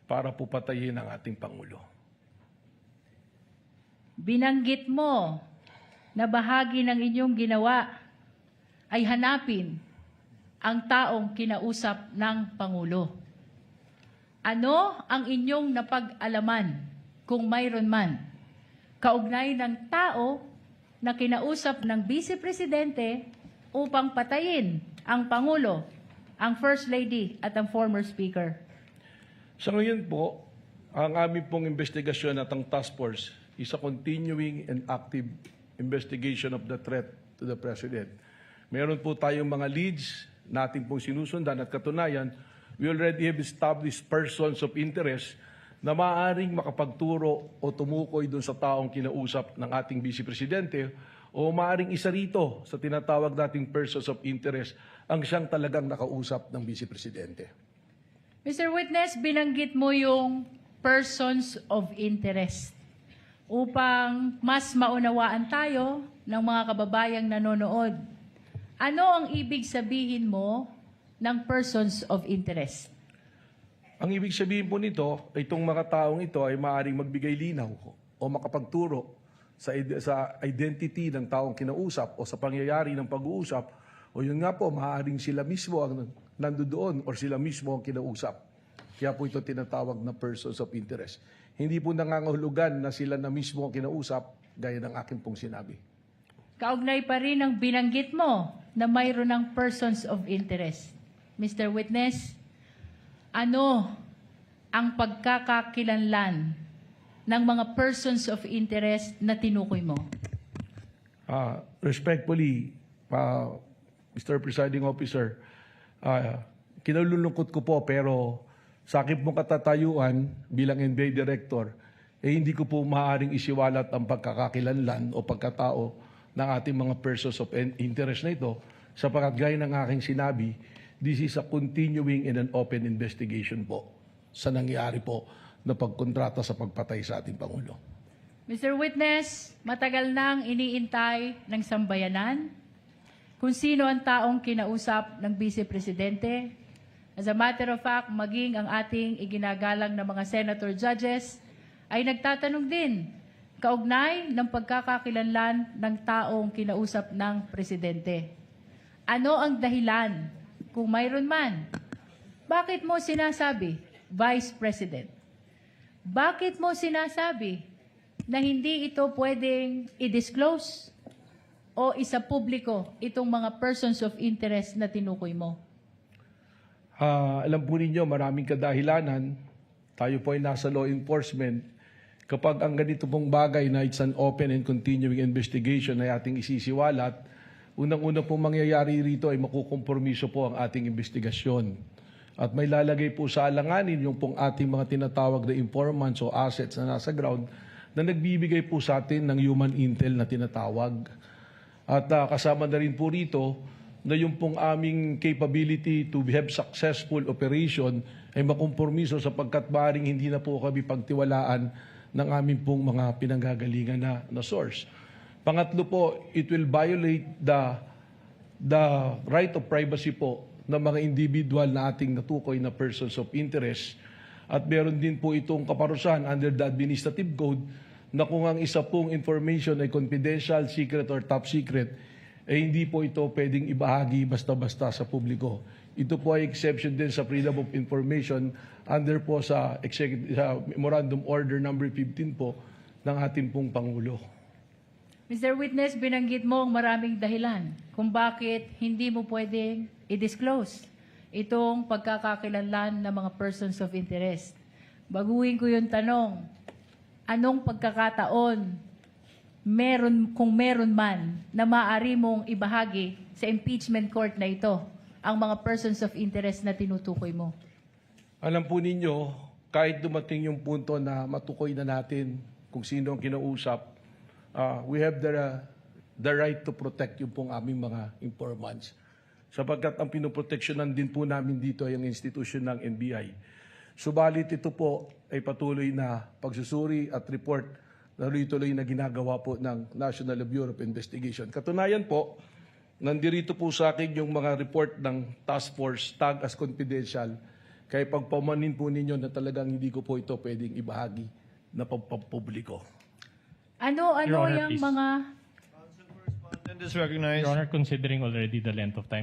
para po patayin ang ating Pangulo. Binanggit mo na bahagi ng inyong ginawa ay hanapin ang taong kinausap ng Pangulo. Ano ang inyong napag-alaman, kung mayroon man, kaugnay ng tao na kinausap ng Vice Presidente upang patayin ang Pangulo, ang First Lady at ang former Speaker? Sa ngayon po, ang aming pong investigasyon at ang task force is a continuing and active investigation of the threat to the President. Meron po tayong mga leads natin pong sinusundan at katunayan, we already have established persons of interest na maaaring makapagturo o tumukoy dun sa taong kinausap ng ating Vice Presidente o maaaring isa rito sa tinatawag nating persons of interest ang siyang talagang nakausap ng Vice Presidente. Mr. Witness, binanggit mo yung persons of interest upang mas maunawaan tayo ng mga kababayang nanonood. Ano ang ibig sabihin mo ng persons of interest? Ang ibig sabihin po nito, itong mga taong ito ay maaaring magbigay linaw o makapagturo sa identity ng taong kinausap o sa pangyayari ng pag-uusap o yun nga po, maaaring sila mismo ang nandoon o sila mismo ang kinausap. Kaya po ito tinatawag na persons of interest. Hindi po nangangahulugan na sila na mismo ang kinausap gaya ng akin pong sinabi. Kaugnay pa rin ang binanggit mo na mayroon ng persons of interest. Mr. Witness, ano ang pagkakakilanlan ng mga persons of interest na tinukoy mo? Respectfully, Mr. Presiding Officer, kinalulungkot ko po pero sa akin pong katatayuan bilang NBI Director, hindi ko po maaaring isiwalat ang pagkakakilanlan o pagkatao ng ating mga persons of interest na ito sapagkat gaya ng aking sinabi, this is a continuing and an open investigation po sa nangyari po na pagkontrata sa pagpatay sa ating Pangulo. Mr. Witness, matagal nang iniintay ng sambayanan kung sino ang taong kinausap ng Vice Presidente. As a matter of fact, maging ang ating iginagalang na mga senator judges ay nagtatanong din kaugnay ng pagkakakilanlan ng taong kinausap ng Presidente. Ano ang dahilan, kung mayroon man? Bakit mo sinasabi, Vice President? Bakit mo sinasabi na hindi ito pwedeng i-disclose o isa publiko itong mga persons of interest na tinukoy mo? Alam po ninyo, maraming kadahilanan. Tayo po ay nasa law enforcement. Kapag ang ganito pong bagay na it's an open and continuing investigation ay ating isisiwalat, unang-una pong mangyayari rito ay makukompromiso po ang ating investigasyon. At may lalagay po sa alanganin yung pong ating mga tinatawag na informants o assets na nasa ground na nagbibigay po sa atin ng human intel na tinatawag. At kasama na rin po rito na yung pong aming capability to have successful operation ay makompromiso sapagkat maaaring hindi na po kami pagtiwalaan ng aming pong mga pinanggagalingan na source. Pangatlo po, it will violate the right of privacy po ng mga individual na ating natukoy na persons of interest. At meron din po itong kaparusahan under the Administrative Code na kung ang isa pong information ay confidential, secret, or top secret, hindi po ito pwedeng ibahagi basta-basta sa publiko. Ito po ay exception din sa Freedom of Information under po sa Memorandum Order number 15 po ng ating pong Pangulo. Mr. Witness, binanggit mo ang maraming dahilan kung bakit hindi mo pwedeng i-disclose itong pagkakakilanlan ng mga persons of interest. Baguhin ko yung tanong, anong pagkakataon kung meron man na maaari mong ibahagi sa impeachment court na ito ang mga persons of interest na tinutukoy mo? Alam po ninyo, kahit dumating yung punto na matukoy na natin kung sino ang kinausap, we have the right to protect yung pong aming mga informants. Sapagkat ang pinoproteksyonan din po namin dito ay ang institusyon ng NBI. Subalit ito po ay patuloy na pagsusuri at report na tuloy na ginagawa po ng National Bureau of Investigation. Katunayan po, nandirito po sa akin yung mga report ng task force tag as confidential Kaya pagpamanin po ninyo na talagang hindi ko po ito pwedeng ibahagi na pagpapubliko. Ano Your Honor, yung please. mga Correspondent is recognized. Your Honor, considering already the length of time